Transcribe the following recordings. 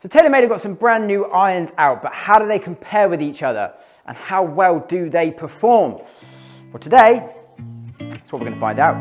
So Taylormade have got some brand new irons out, but how do they compare with each other? And how well do they perform? Well, today, that's what we're going to find out.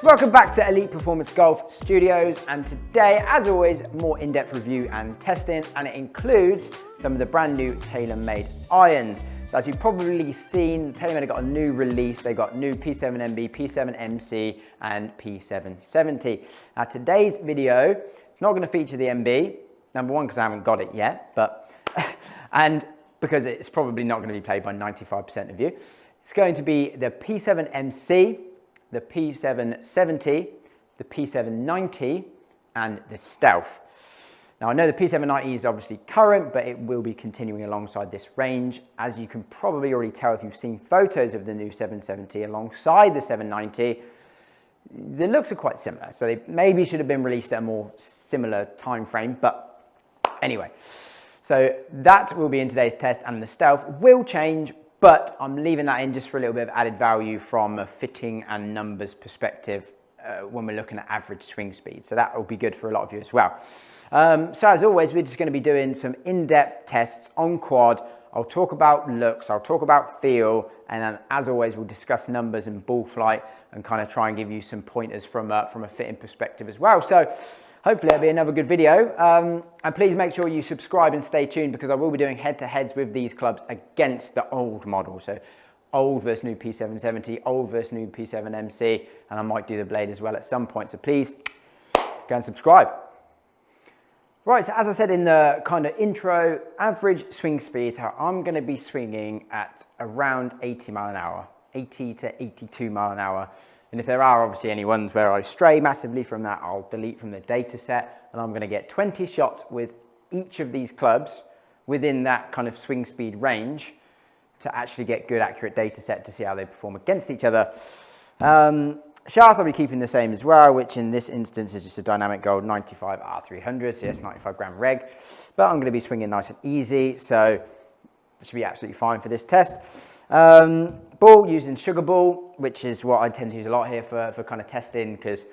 Welcome back to Elite Performance Golf Studios, and today, as always, more in-depth review and testing, and it includes some of the brand new Taylormade irons. So as you've probably seen, Taylormade have got a new release. They've got new P7MB, P7MC, and P770. Now today's video is not going to feature the MB, number one because I haven't got it yet, but and because it's probably not going to be played by 95% of you. It's going to be the P7MC, the P770, the P790, and the Stealth. Now I know the P790 is obviously current, but it will be continuing alongside this range. As you can probably already tell if you've seen photos of the new 770 alongside the 790, the looks are quite similar. So they maybe should have been released at a more similar time frame, but anyway. So that will be in today's test, and the Stealth will change, but I'm leaving that in just for a little bit of added value from a fitting and numbers perspective when we're looking at average swing speed. So that will be good for a lot of you as well. So as always, we're just going to be doing some in-depth tests on quad. I'll talk about looks, I'll talk about feel, and then as always, we'll discuss numbers and ball flight and kind of try and give you some pointers from a fitting perspective as well. So hopefully it'll be another good video. And please make sure you subscribe and stay tuned, because I will be doing head-to-heads with these clubs against the old model. So old versus new P770, old versus new P7MC, and I might do the blade as well at some point. So please go and subscribe. Right, so as I said in the kind of intro, average swing speed, how I'm going to be swinging at around 80 mile an hour, 80 to 82 mile an hour. And if there are obviously any ones where I stray massively from that, I'll delete from the data set, and I'm going to get 20 shots with each of these clubs within that kind of swing speed range to actually get good accurate data set to see how they perform against each other. Shaft I'll be keeping the same as well, which in this instance is just a dynamic gold 95 R300, so yes, 95 gram reg, but I'm going to be swinging nice and easy, so it should be absolutely fine for this test. Ball, using sugar ball, which is what I tend to use a lot here for kind of testing, because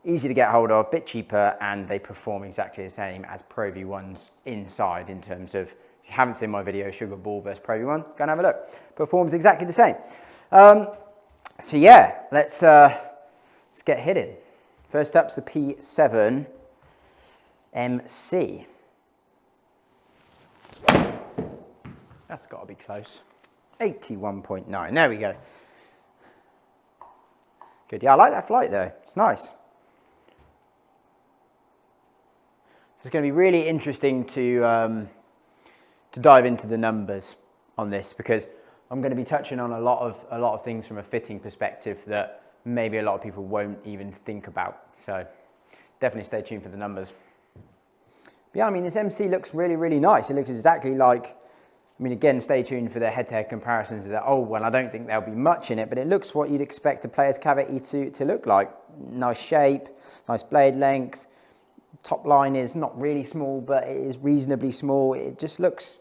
easy to get hold of, bit cheaper, and they perform exactly the same as Pro V1s inside in terms of, if you haven't seen my video, sugar ball versus Pro V1, go and have a look. Performs exactly the same. So yeah, let's get hitting. First up's the P7MC. That's got to be close. 81.9, there we go. Good, yeah, I like that flight though, it's nice. So it's going to be really interesting to dive into the numbers on this, because I'm going to be touching on a lot of things from a fitting perspective that maybe a lot of people won't even think about. So definitely stay tuned for the numbers. But yeah, I mean, this MC looks really, really nice. It looks exactly like, I mean, again, stay tuned for the head-to-head comparisons of the old one. I don't think there'll be much in it, but it looks what you'd expect a player's cavity to look like. Nice shape, nice blade length. Top line is not really small, but it is reasonably small. It just looks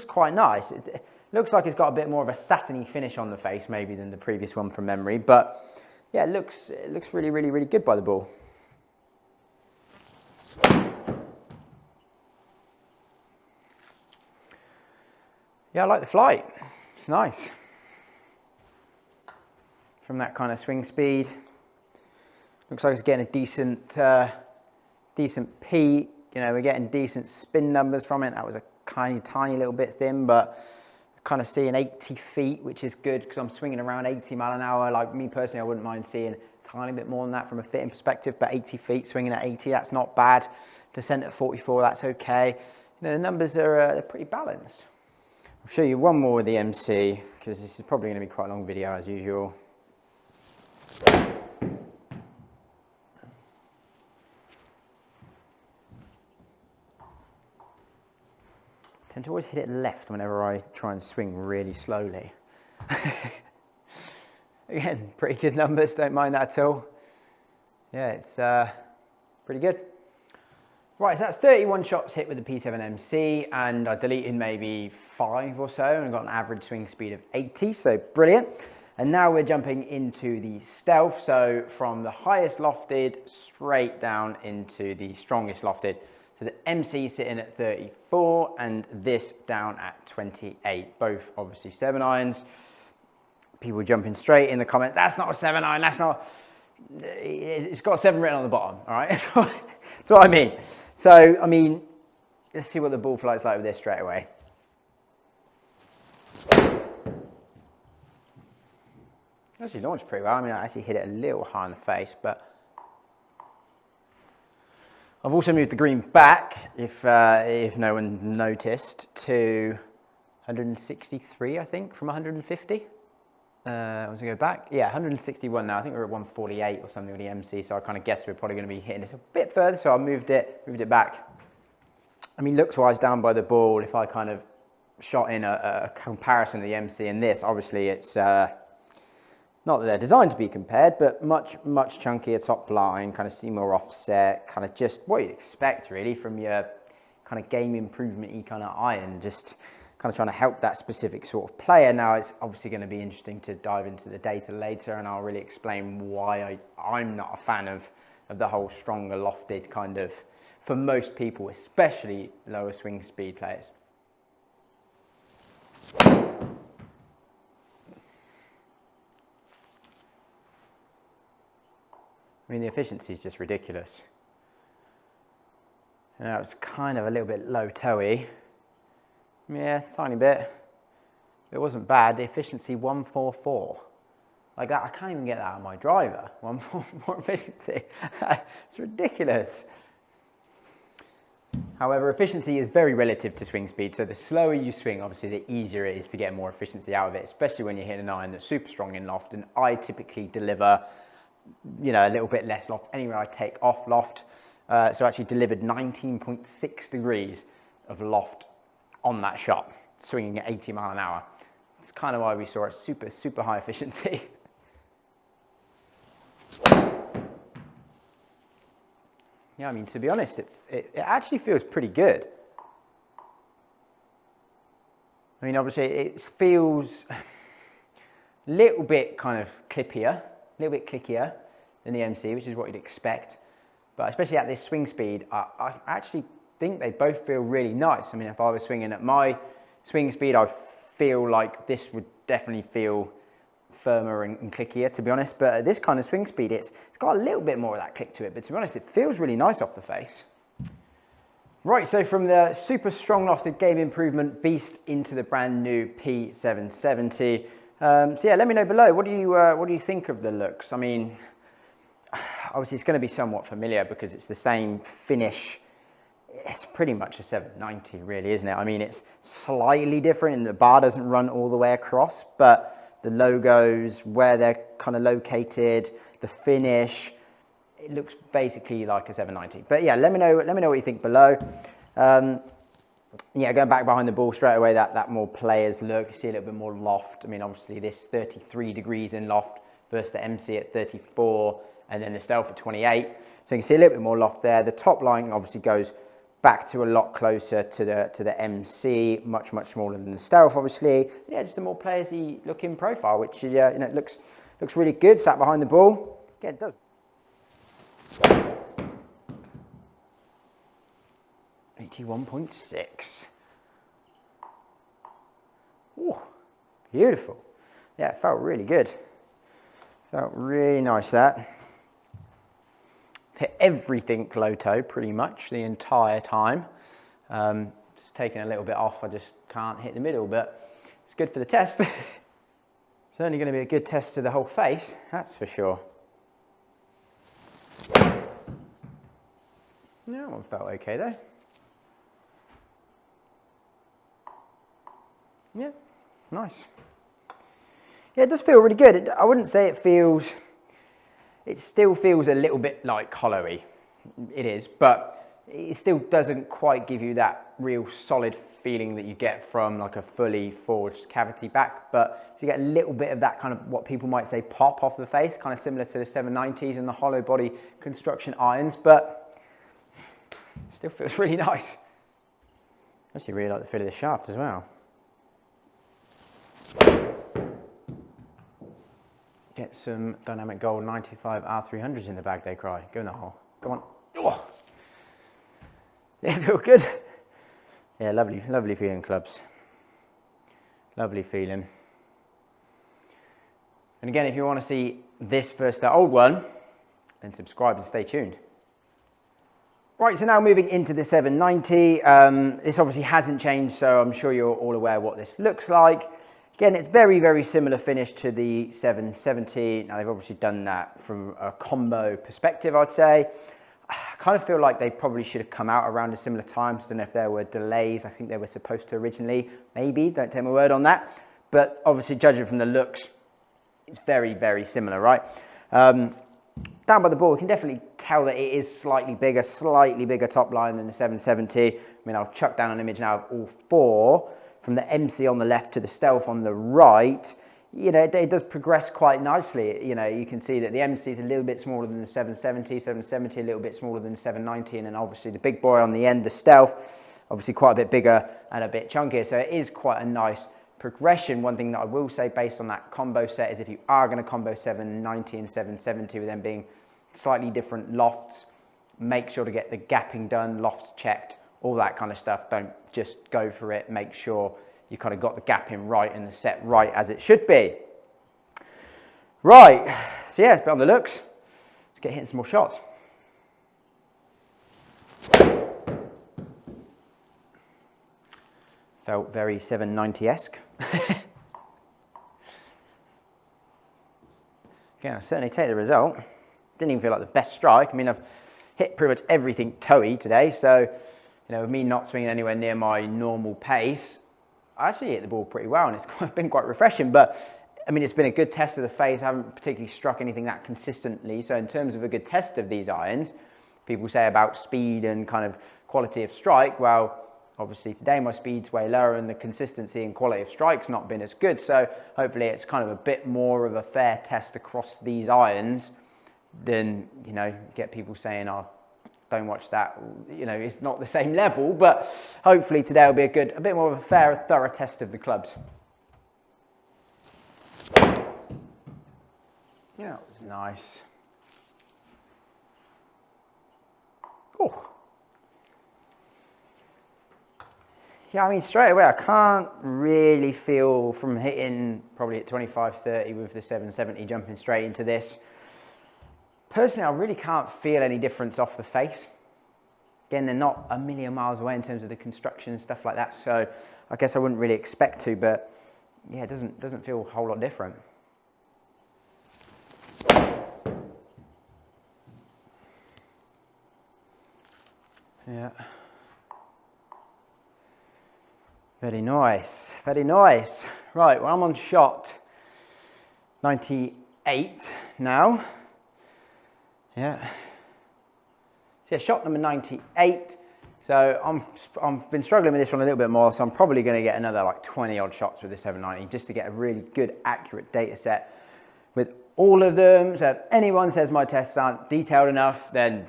quite nice. It looks like it's got a bit more of a satiny finish on the face maybe than the previous one from memory, but yeah, it looks really, really, really good by the ball. Yeah, I like the flight. It's nice. From that kind of swing speed, looks like it's getting a decent P. You know, we're getting decent spin numbers from it. That was a tiny little bit thin, but kind of seeing 80 feet, which is good because I'm swinging around 80 mile an hour. Like me personally, I wouldn't mind seeing a tiny bit more than that from a fitting perspective, but 80 feet swinging at 80, that's not bad. Descent at 44, that's okay. You know, the numbers are they're pretty balanced. I'll show you one more with the MC, because this is probably going to be quite a long video as usual. I tend to always hit it left whenever I try and swing really slowly. Again, pretty good numbers, don't mind that at all. Yeah, it's pretty good. Right, so that's 31 shots hit with the P7MC, and I deleted maybe 5 or so, and I got an average swing speed of 80, so brilliant. And now we're jumping into the Stealth, so from the highest lofted straight down into the strongest lofted. So the MC sitting at 34 and this down at 28, both obviously 7 irons. People jumping straight in the comments, that's not a 7 iron, that's not, it's got 7 written on the bottom, all right? That's what I mean. So, I mean, let's see what the ball flight's like with this straight away. Actually launched pretty well. I mean, I actually hit it a little high in the face, but I've also moved the green back, if no one noticed, to 163, I think, from 150. Once I go back, yeah, 161 now. I think we're at 148 or something with the MC, so I kind of guessed we're probably going to be hitting this a bit further, so I moved it back. I mean, looks-wise, down by the ball, if I kind of shot in a comparison of the MC and this, obviously it's not that they're designed to be compared, but much chunkier top line, kind of see more offset, kind of just what you'd expect really from your kind of game improvement-y kind of iron, just kind of trying to help that specific sort of player. Now it's obviously going to be interesting to dive into the data later, and I'll really explain why I'm not a fan of the whole stronger lofted kind of, for most people, especially lower swing speed players. I mean, the efficiency is just ridiculous. Now it's kind of a little bit low toe-y. Yeah, tiny bit. It wasn't bad. The efficiency 144. Like that, I can't even get that out of my driver. 144 efficiency. It's ridiculous. However, efficiency is very relative to swing speed. So the slower you swing, obviously, the easier it is to get more efficiency out of it, especially when you're hitting an iron that's super strong in loft. And I typically deliver, you know, a little bit less loft anywhere I take off loft. So I actually delivered 19.6 degrees of loft on that shot, swinging at 80 mile an hour. It's kind of why we saw a super high efficiency. Yeah, I mean, to be honest, it actually feels pretty good. I mean, obviously, it feels a little bit kind of clippier, a little bit clickier than the MC, which is what you'd expect. But especially at this swing speed, I actually think they both feel really nice. I mean, if I was swinging at my swing speed, I feel like this would definitely feel firmer and clickier, to be honest. But at this kind of swing speed, it's got a little bit more of that click to it. But to be honest, it feels really nice off the face. Right, so from the super strong lofted game improvement beast into the brand new P770. So yeah, let me know below. What do you think of the looks? I mean, obviously it's going to be somewhat familiar because it's the same finish. It's pretty much a 790 really, isn't it? I mean, it's slightly different and the bar doesn't run all the way across, but the logos, where they're kind of located, the finish, it looks basically like a 790. But yeah, let me know what you think below. Yeah, going back behind the ball straight away, that more players look, you see a little bit more loft. I mean, obviously this 33 degrees in loft versus the MC at 34, and then the Stealth at 28. So you can see a little bit more loft there. The top line obviously goes back to a lot closer to the MC, much smaller than the Stealth, obviously. Yeah, just a more playersy looking profile, which is, you know, looks really good. Sat behind the ball. Yeah, it does. $81.6. Oh, beautiful. Yeah, it felt really good. Felt really nice, that. Hit everything low toe pretty much the entire time. It's taken a little bit off, I just can't hit the middle, but it's good for the test. Certainly going to be a good test to the whole face, that's for sure. Yeah, that one felt okay though. Yeah, nice. Yeah, it does feel really good. I wouldn't say it feels, it still feels a little bit like hollowy. It is, but it still doesn't quite give you that real solid feeling that you get from like a fully forged cavity back. But you get a little bit of that kind of what people might say pop off the face, kind of similar to the 790s and the hollow body construction irons, but Still feels really nice. I actually really like the feel of the shaft as well. Get some Dynamic Gold 95 R300s in the bag, they cry. Go in the hole. Come on. Oh. Yeah, feel good. Yeah, lovely, lovely feeling, clubs. Lovely feeling. And again, if you want to see this versus the old one, then subscribe and stay tuned. Right, so now moving into the 790. This obviously hasn't changed, so I'm sure you're all aware what this looks like. Again, it's very, very similar finish to the 770. Now, they've obviously done that from a combo perspective, I'd say. I kind of feel like they probably should have come out around a similar time. I don't know if there were delays. I think they were supposed to originally, maybe, don't take my word on that. But obviously, judging from the looks, it's very, very similar, right? Down by the ball, we can definitely tell that it is slightly bigger top line than the 770. I mean, I'll chuck down an image now of all four. From the MC on the left to the Stealth on the right, you know, it does progress quite nicely. You know, you can see that the MC is a little bit smaller than the 770 a little bit smaller than the 790, and then obviously the big boy on the end, the Stealth, obviously quite a bit bigger and a bit chunkier. So it is quite a nice progression. One thing that I will say based on that combo set is if you are going to combo 790 and 770 with them being slightly different lofts, make sure to get the gapping done, lofts checked, all that kind of stuff. Don't just go for it. Make sure you kind of got the gapping right and the set right as it should be. Right, so yeah, it's been on the looks. Let's get hitting some more shots. Felt very 790-esque. Again, I certainly take the result. Didn't even feel like the best strike. I mean, I've hit pretty much everything toey today, so you know, with me not swinging anywhere near my normal pace, I actually hit the ball pretty well, and it's been quite refreshing. But I mean, it's been a good test of the face. I haven't particularly struck anything that consistently. So in terms of a good test of these irons, people say about speed and kind of quality of strike. Well, obviously today my speed's way lower and the consistency and quality of strike's not been as good. So hopefully it's kind of a bit more of a fair test across these irons than, you know, get people saying, oh, don't watch that, you know, it's not the same level. But hopefully today will be a bit more of a fair, thorough test of the clubs. Yeah, that was nice. Oh. Yeah, I mean, straight away, I can't really feel from hitting probably at 25-30 with the 770 jumping straight into this. Personally, I really can't feel any difference off the face. Again, they're not a million miles away in terms of the construction and stuff like that, so I guess I wouldn't really expect to, but yeah, it doesn't feel a whole lot different. Yeah. Very nice, very nice. Right, well, I'm on shot 98 now. Yeah. So yeah, shot number 98. So I've been struggling with this one a little bit more, so I'm probably going to get another like 20 odd shots with the 790 just to get a really good, accurate data set with all of them. So if anyone says my tests aren't detailed enough, then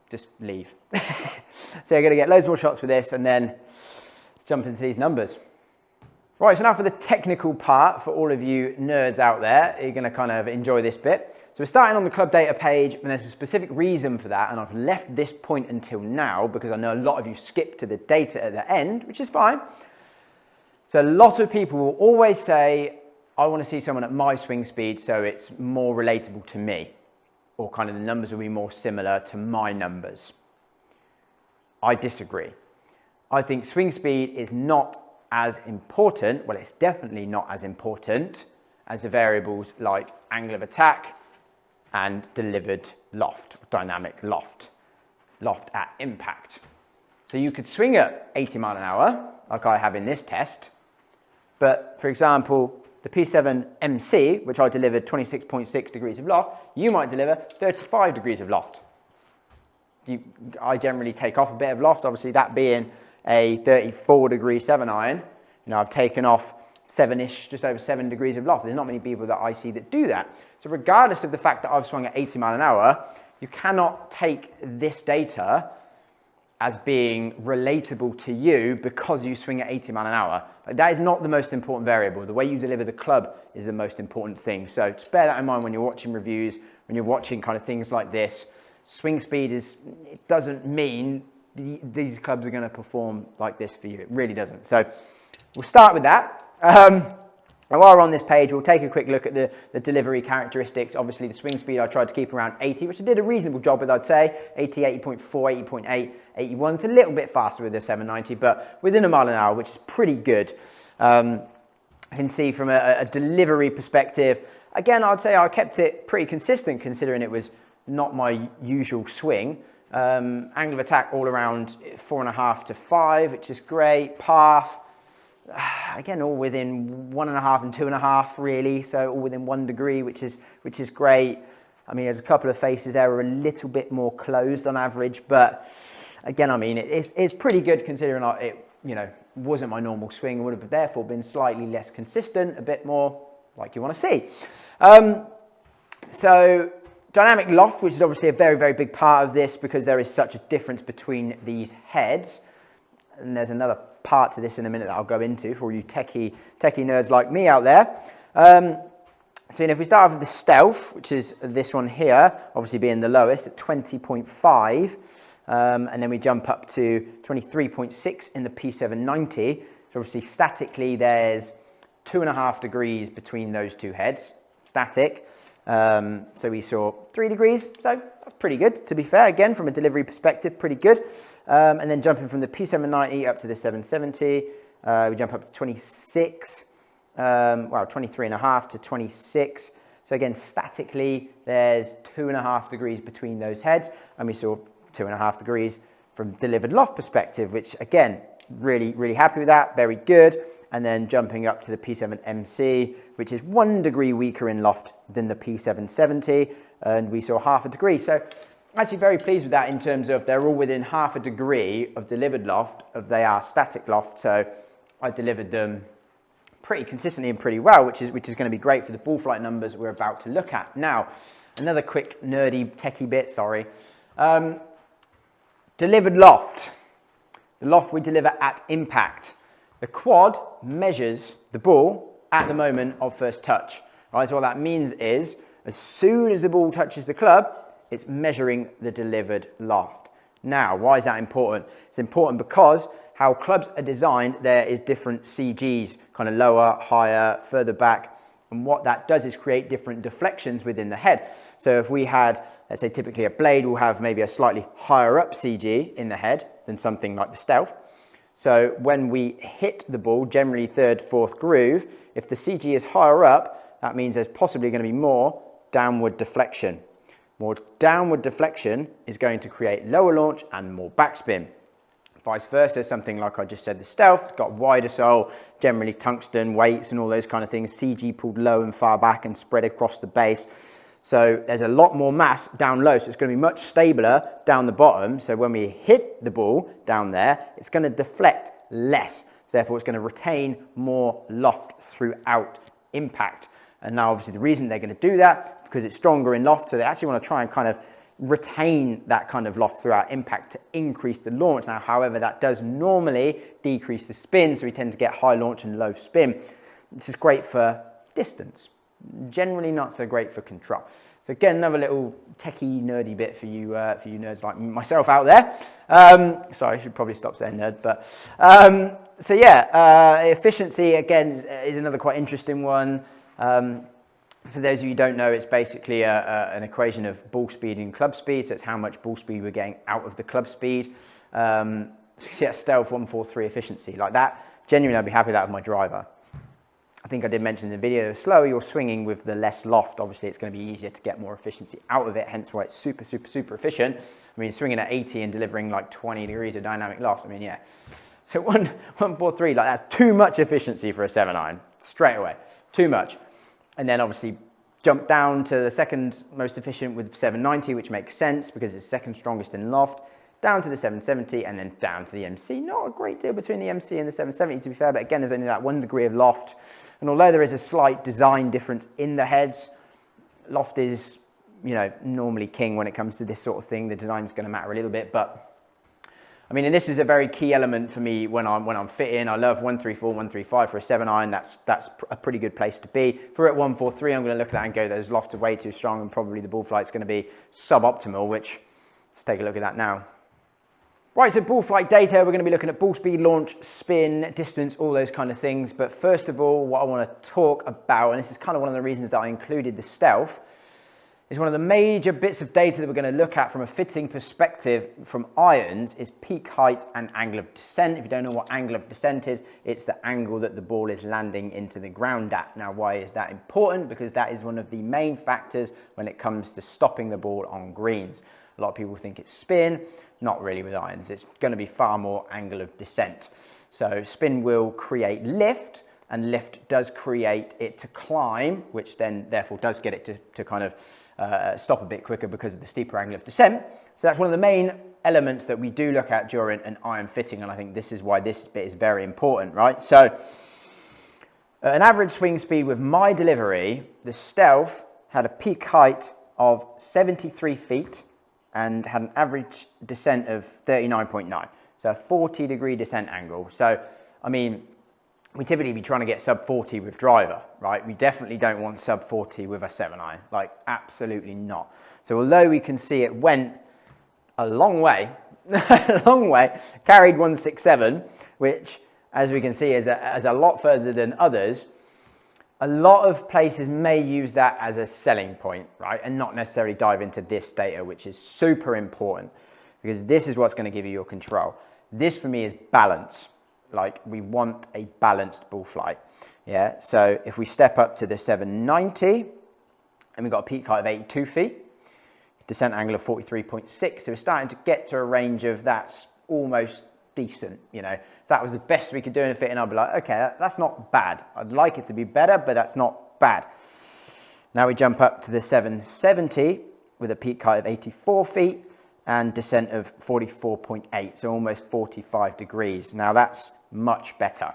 just leave. So you're going to get loads more shots with this and then jump into these numbers. Right, so now for the technical part for all of you nerds out there, you're going to kind of enjoy this bit. So we're starting on the club data page, and there's a specific reason for that, and I've left this point until now because I know a lot of you skip to the data at the end, which is fine. So a lot of people will always say, I want to see someone at my swing speed so it's more relatable to me, or kind of the numbers will be more similar to my numbers. I disagree. I think swing speed is not as important, well, it's definitely not as important as the variables like angle of attack and delivered loft, dynamic loft, loft at impact. So you could swing at 80 mile an hour, like I have in this test, but for example, the P7MC, which I delivered 26.6 degrees of loft, you might deliver 35 degrees of loft. I generally take off a bit of loft, obviously that being a 34 degree 7 iron, you know, I've taken off 7-ish, just over 7 degrees of loft. There's not many people that I see that do that. So regardless of the fact that I've swung at 80 mile an hour, you cannot take this data as being relatable to you because you swing at 80 miles an hour. Like, that is not the most important variable. The way you deliver the club is the most important thing. So just bear that in mind when you're watching reviews, when you're watching kind of things like this. Swing speed it doesn't mean these clubs are going to perform like this for you. It really doesn't. So we'll start with that. And while we're on this page, we'll take a quick look at the delivery characteristics. Obviously, the swing speed I tried to keep around 80, which I did a reasonable job with, I'd say. 80, 80.4, 80.8, 81. It's a little bit faster with the 790, but within a mile an hour, which is pretty good. You can see from a delivery perspective, again, I'd say I kept it pretty consistent considering it was not my usual swing. Angle of attack all around 4.5 to 5, which is great. Path, again, all within 1.5 and 2.5 really, so all within 1 degree, which is great. I mean, there's a couple of faces there are a little bit more closed on average, but again, I mean, it's pretty good considering it, you know, wasn't my normal swing. It would have therefore been slightly less consistent, a bit more like you want to see. So dynamic loft, which is obviously a very, very big part of this because there is such a difference between these heads. And there's another part to this in a minute that I'll go into for all you techie nerds like me out there. So if we start off with the Stealth, which is this one here, obviously being the lowest at 20.5, and then we jump up to 23.6 in the P790. So obviously statically there's 2.5 degrees between those two heads, static. So we saw 3 degrees, so that's pretty good, to be fair. Again, from a delivery perspective, pretty good. And then jumping from the P790 up to the 770, we jump up to 26, 23.5 to 26. So again, statically, there's 2.5 degrees between those heads, and we saw 2.5 degrees from delivered loft perspective, which again, really, really happy with that, very good. And then jumping up to the P7MC, which is 1 degree weaker in loft than the P770, and we saw 0.5 degree. So actually very pleased with that in terms of they're all within 0.5 degree of delivered loft, of they are static loft. So I delivered them pretty consistently and pretty well, which is going to be great for the ball flight numbers we're about to look at. Now, another quick nerdy techie bit, sorry. Delivered loft, the loft we deliver at impact. The quad measures the ball at the moment of first touch. Right, so what that means is, as soon as the ball touches the club, it's measuring the delivered loft. Now, why is that important? It's important because how clubs are designed, there is different CGs, kind of lower, higher, further back. And what that does is create different deflections within the head. So if we had, let's say typically a blade will have maybe a slightly higher up CG in the head than something like the Stealth. So when we hit the ball, generally 3rd, 4th groove, if the CG is higher up, that means there's possibly going to be more downward deflection. More downward deflection is going to create lower launch and more backspin. Vice versa, something like I just said, the Stealth, got wider sole, generally tungsten weights and all those kind of things, CG pulled low and far back and spread across the base. So there's a lot more mass down low, so it's going to be much stabler down the bottom. So when we hit the ball down there, it's going to deflect less. So therefore, it's going to retain more loft throughout impact. And now, obviously, the reason they're going to do that, because it's stronger in loft, so they actually want to try and kind of retain that kind of loft throughout impact to increase the launch. Now, however, that does normally decrease the spin, so we tend to get high launch and low spin. This is great for distance. Generally not so great for control. So again, another little techie nerdy bit for you nerds like myself out there. Sorry, I should probably stop saying nerd, but so yeah, efficiency again is another quite interesting one. For those of you who don't know, it's basically an equation of ball speed and club speed. So it's how much ball speed we're getting out of the club speed. So yeah, Stealth 143 efficiency like that. Genuinely, I'd be happy with that with my driver. I think I did mention in the video, the slower you're swinging with the less loft, obviously it's going to be easier to get more efficiency out of it, hence why it's super, super, super efficient. I mean, swinging at 80 and delivering like 20 degrees of dynamic loft, I mean, yeah. So 143, like that's too much efficiency for a 7.9, straight away, too much. And then obviously jump down to the second most efficient with 790, which makes sense because it's second strongest in loft, down to the 770 and then down to the MC. Not a great deal between the MC and the 770 to be fair, but again, there's only that 1 degree of loft. And although there is a slight design difference in the heads, loft is, you know, normally king when it comes to this sort of thing. The design is going to matter a little bit, but I mean, and this is a very key element for me when I'm fitting. I love 134, 135 for a 7-iron. That's a pretty good place to be. If we're at 143, I'm going to look at that and go, those lofts are way too strong, and probably the ball flight's going to be suboptimal, which, let's take a look at that now. Right, so ball flight data, we're going to be looking at ball speed, launch, spin, distance, all those kind of things. But first of all, what I want to talk about, and this is kind of one of the reasons that I included the Stealth, is one of the major bits of data that we're going to look at from a fitting perspective from irons is peak height and angle of descent. If you don't know what angle of descent is, it's the angle that the ball is landing into the ground at. Now, why is that important? Because that is one of the main factors when it comes to stopping the ball on greens. A lot of people think it's spin, not really with irons. It's going to be far more angle of descent. So spin will create lift, and lift does create it to climb, which then therefore does get it to kind of stop a bit quicker because of the steeper angle of descent. So that's one of the main elements that we do look at during an iron fitting, and I think this is why this bit is very important, right? So an average swing speed with my delivery, the Stealth had a peak height of 73 feet and had an average descent of 39.9, so a 40-degree descent angle. So, I mean, we typically be trying to get sub 40 with driver, right? We definitely don't want sub 40 with a 7-iron, like absolutely not. So although we can see it went a long way, a long way, carried 167, which as we can see is a lot further than others, a lot of places may use that as a selling point, right? And not necessarily dive into this data, which is super important because this is what's going to give you your control. This for me is balance. Like, we want a balanced ball flight. Yeah, so if we step up to the 790 and we've got a peak height of 82 feet, descent angle of 43.6, so we're starting to get to a range of that's almost decent. You know, if that was the best we could do in a fitting, I'd be like, okay, that's not bad. I'd like it to be better, but that's not bad. Now we jump up to the 770 with a peak height of 84 feet and descent of 44.8, so almost 45 degrees. Now that's much better,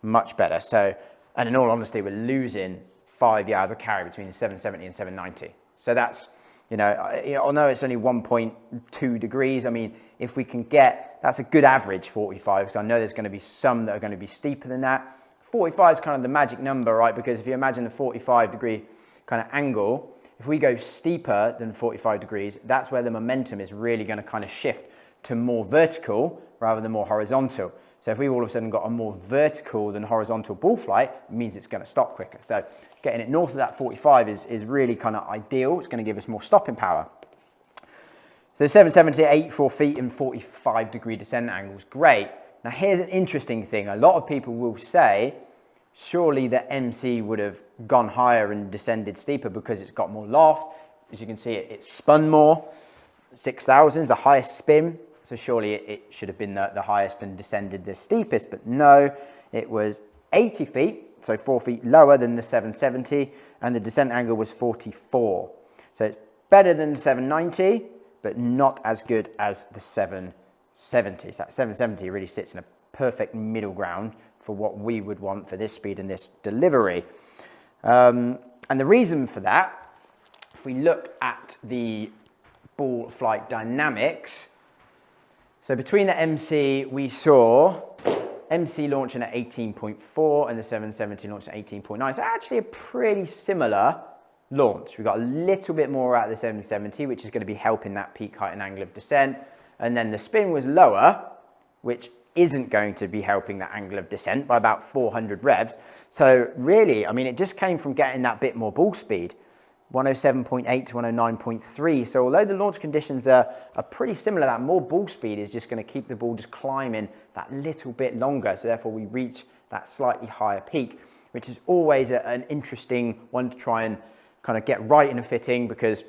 much better. So, and in all honesty, we're losing 5 yards of carry between the 770 and 790. So that's, you know, although it's only 1.2 degrees, I mean, if we can get, that's a good average 45, because I know there's going to be some that are going to be steeper than that. 45 is kind of the magic number, right? Because if you imagine the 45-degree kind of angle, if we go steeper than 45 degrees, that's where the momentum is really going to kind of shift to more vertical rather than more horizontal. So if we all of a sudden got a more vertical than horizontal ball flight, it means it's going to stop quicker. So getting it north of that 45 is really kind of ideal. It's going to give us more stopping power. So the 770 at 84 feet and 45-degree descent angle is great. Now here's an interesting thing. A lot of people will say, surely the MC would have gone higher and descended steeper because it's got more loft. As you can see, it spun more. 6,000 is the highest spin. So surely it should have been the highest and descended the steepest, but no, it was 80 feet, so 4 feet lower than the 770, and the descent angle was 44. So it's better than the 790, but not as good as the 770. So that 770 really sits in a perfect middle ground for what we would want for this speed and this delivery. And the reason for that, if we look at the ball flight dynamics, so between the MC, we saw MC launching at 18.4 and the 770 launching at 18.9. So actually a pretty similar launch. We got a little bit more out of the 770, which is going to be helping that peak height and angle of descent. And then the spin was lower, which isn't going to be helping that angle of descent by about 400 revs. So really, I mean, it just came from getting that bit more ball speed. 107.8 to 109.3. So although the launch conditions are pretty similar, that more ball speed is just going to keep the ball just climbing that little bit longer. So therefore we reach that slightly higher peak, which is always an interesting one to try and kind of get right in a fitting, because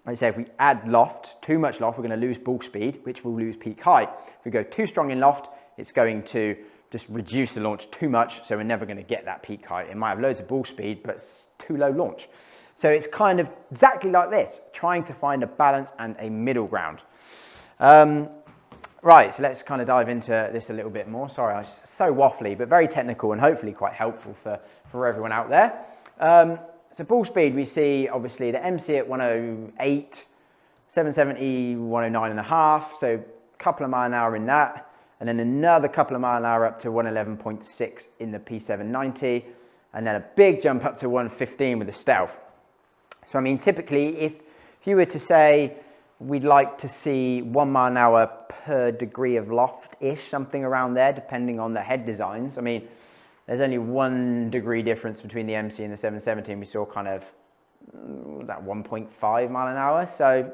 like I say, if we add loft, too much loft, we're going to lose ball speed, which will lose peak height. If we go too strong in loft, it's going to just reduce the launch too much, so we're never going to get that peak height. It might have loads of ball speed, but it's too low launch. So it's kind of exactly like this, trying to find a balance and a middle ground. Right, so let's kind of dive into this a little bit more. Sorry, I was so waffly, but very technical and hopefully quite helpful for everyone out there. So ball speed, we see obviously the MC at 108, 770, 109.5, so couple of mile an hour in that, and then another couple of mile an hour up to 111.6 in the P790, and then a big jump up to 115 with the Stealth. So I mean, typically, if you were to say, we'd like to see 1 mile an hour per degree of loft-ish, something around there, depending on the head designs. I mean, there's only 1 degree difference between the MC and the 770, and we saw kind of that 1.5 mile an hour. So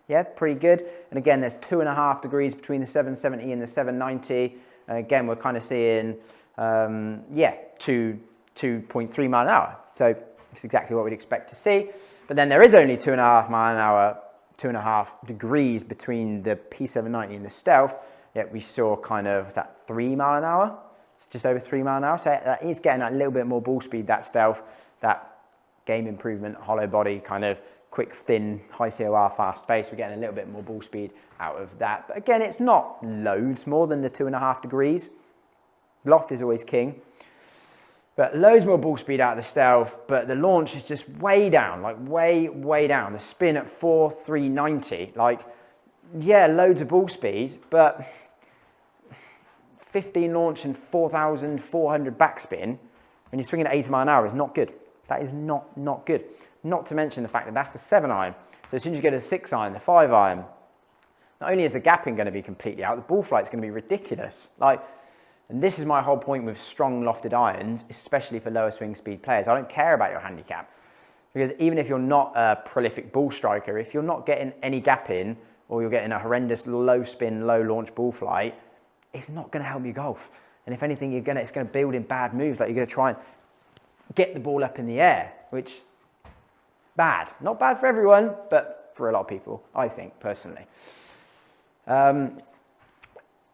yeah, pretty good. And again, there's 2.5 degrees between the 770 and the 790. Again, we're kind of seeing, yeah, 2.3 mile an hour. So it's exactly what we'd expect to see. But then there is only 2.5 mile an hour, 2.5 degrees between the P790 and the Stealth. Yet we saw kind of, what's that, 3 mile an hour? It's just over 3 mile an hour. So that is getting a little bit more ball speed, that Stealth, that game improvement, hollow body, kind of quick, thin, high COR, fast face. We're getting a little bit more ball speed out of that. But again, it's not loads more than the 2.5 degrees. Loft is always king. But loads more ball speed out of the Stealth, but the launch is just way down, like way down. The spin at 4,390, like, yeah, loads of ball speed, but 15 launch and 4,400 backspin when you're swinging at 80 mile an hour is not good. That is not good. Not to mention the fact that that's the 7 iron. So as soon as you get a 6 iron, the 5 iron, not only is the gapping going to be completely out, the ball flight's going to be ridiculous. Like, and this is my whole point with strong lofted irons, especially for lower swing speed players. I don't care about your handicap, because even if you're not a prolific ball striker, if you're not getting any gap in, or you're getting a horrendous low spin, low launch ball flight, it's not going to help you golf. And if anything, it's going to build in bad moves. Like, you're going to try and get the ball up in the air, which bad. Not bad for everyone, but for a lot of people, I think, personally.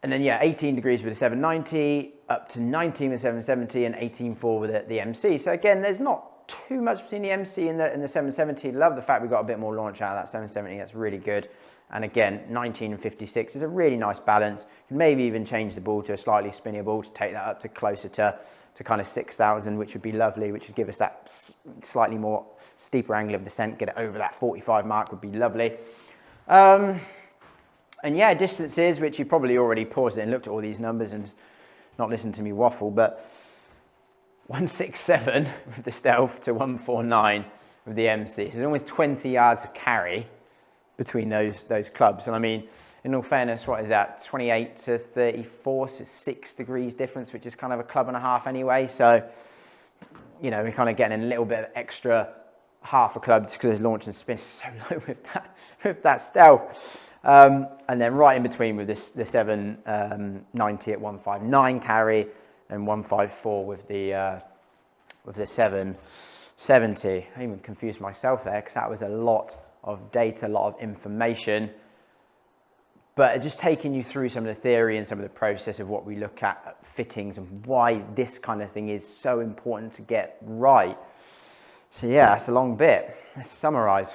And then, yeah, 18 degrees with the 790, up to 19 with the 770, and 18.4 with the MC. So again, there's not too much between the MC and the 770. Love the fact we got a bit more launch out of that 770. That's really good. And again, 19 and 56 is a really nice balance. You can maybe even change the ball to a slightly spinnier ball to take that up to closer to kind of 6,000, which would be lovely, which would give us that slightly more steeper angle of descent, get it over that 45 mark would be lovely. And yeah, distances, which you probably already paused it and looked at all these numbers and not listened to me waffle, but 167 with the Stealth to 149 with the MC. So there's almost 20 yards of carry between those clubs. And I mean, in all fairness, what is that? 28 to 34, so 6 degrees difference, which is kind of a club and a half anyway. So, you know, we're kind of getting a little bit of extra half a club just because there's launch and spin so low with that Stealth. And then right in between with the 790 at 159 carry and 154 with the 770. I even confused myself there because that was a lot of data, a lot of information. But just taking you through some of the theory and some of the process of what we look at fittings and why this kind of thing is so important to get right. So yeah, that's a long bit. Let's summarize.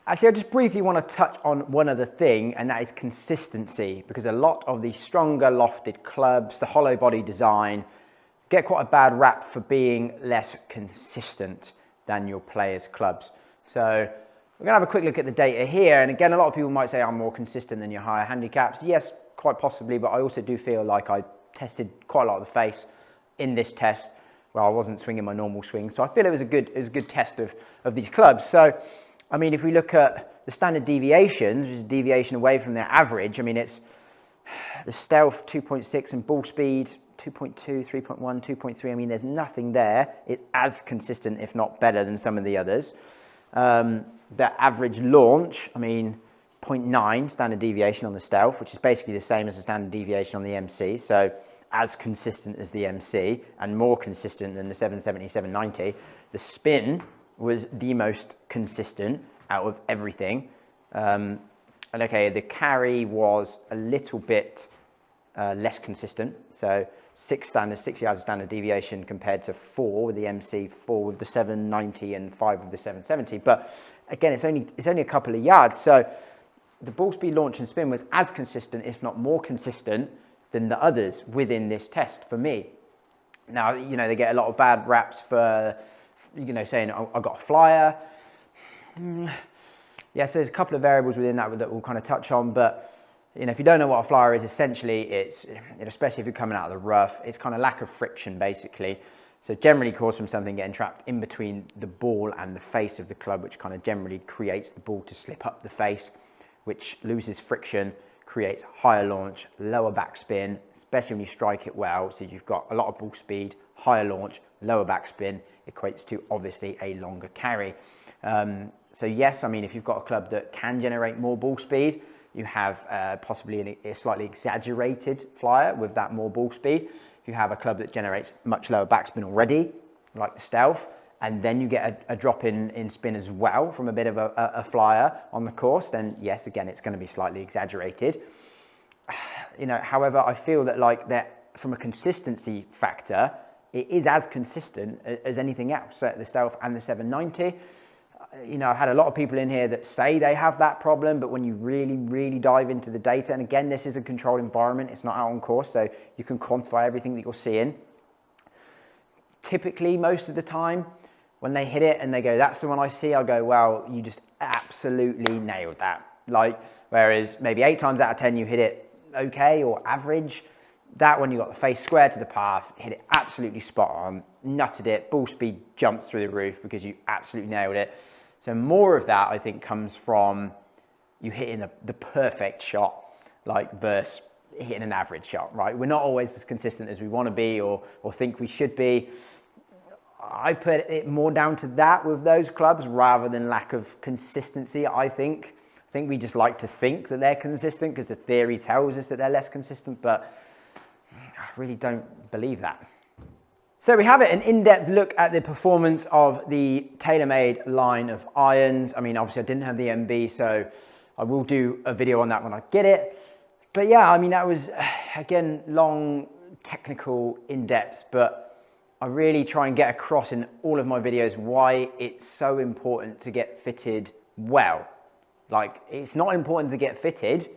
Actually, I just briefly want to touch on one other thing, and that is consistency, because a lot of the stronger lofted clubs, the hollow body design, get quite a bad rap for being less consistent than your players' clubs. So we're going to have a quick look at the data here. And again, a lot of people might say I'm more consistent than your higher handicaps. Yes, quite possibly, but I also do feel like I tested quite a lot of the face in this test where I wasn't swinging my normal swing. So I feel it was a good test of these clubs. So I mean, if we look at the standard deviations, which is a deviation away from their average, I mean, it's the Stealth 2.6 and ball speed 2.2, 3.1, 2.3. I mean, there's nothing there. It's as consistent, if not better, than some of the others. The average launch, I mean, 0.9 standard deviation on the Stealth, which is basically the same as the standard deviation on the MC. So as consistent as the MC and more consistent than the 770, 790. The spin was the most consistent out of everything. And okay, the carry was a little bit less consistent. So 6 yards of standard deviation compared to 4 with the MC, 4 with the 790 and 5 with the 770. But again, it's only a couple of yards. So the ball speed, launch and spin was as consistent, if not more consistent than the others within this test for me. Now, you know, they get a lot of bad raps for, you know, saying, oh, I got a flyer. Yeah, so there's a couple of variables within that we'll kind of touch on, but if you don't know what a flyer is, essentially it's, especially if you're coming out of the rough, it's kind of lack of friction basically. So generally caused from something getting trapped in between the ball and the face of the club, which kind of generally creates the ball to slip up the face, which loses friction, creates higher launch, lower backspin, especially when you strike it well. So you've got a lot of ball speed, higher launch, lower backspin, equates to obviously a longer carry. So yes, I mean, if you've got a club that can generate more ball speed, you have possibly a slightly exaggerated flyer with that more ball speed. If you have a club that generates much lower backspin already, like the Stealth, and then you get a drop in spin as well from a bit of a flyer on the course, then yes, again, it's going to be slightly exaggerated. However, I feel that that from a consistency factor, it is as consistent as anything else, the Stealth and the 790. I've had a lot of people in here that say they have that problem, but when you really, really dive into the data, and again, this is a controlled environment, it's not out on course, so you can quantify everything that you're seeing. Typically, most of the time, when they hit it and they go, that's the one I see, I'll go, well, you just absolutely nailed that. Whereas maybe 8 times out of 10, you hit it okay or average. That one, you got the face square to the path, hit it absolutely spot on, nutted it, ball speed jumped through the roof because you absolutely nailed it. So more of that, I think, comes from you hitting the perfect shot, versus hitting an average shot, right? We're not always as consistent as we want to be or think we should be. I put it more down to that with those clubs rather than lack of consistency, I think. I think we just like to think that they're consistent because the theory tells us that they're less consistent, but I really don't believe that. So we have it, an in-depth look at the performance of the Taylormade line of irons. I mean, obviously I didn't have the MB, so I will do a video on that when I get it. But yeah, I mean, that was, again, long, technical, in-depth, but I really try and get across in all of my videos why it's so important to get fitted well. It's not important to get fitted,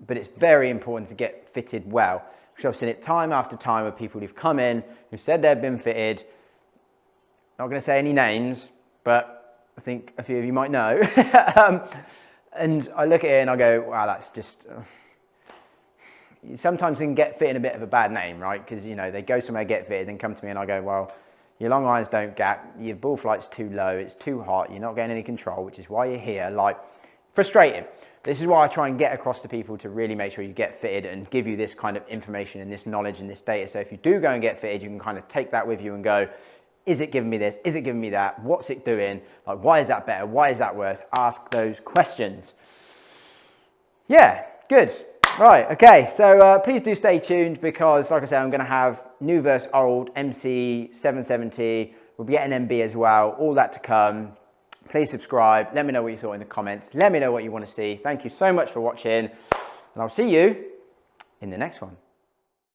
but it's very important to get fitted well. Because I've seen it time after time with people who've come in, who said they've been fitted. Not going to say any names, but I think a few of you might know. And I look at it and I go, wow, that's just... Sometimes you can get fitted a bit of a bad name, right? Because, they go somewhere, get fitted, then come to me and I go, well, your long irons don't gap, your ball flight's too low, it's too hot, you're not getting any control, which is why you're here. Frustrating. This is why I try and get across to people to really make sure you get fitted and give you this kind of information and this knowledge and this data. So if you do go and get fitted, you can kind of take that with you and go, is it giving me this? Is it giving me that? What's it doing? Why is that better? Why is that worse? Ask those questions. Yeah, good. Right, okay, so please do stay tuned because, like I said, I'm going to have new versus old, MC, 770, we'll be getting MB as well, all that to come. Please subscribe, let me know what you thought in the comments, let me know what you want to see. Thank you so much for watching, and I'll see you in the next one.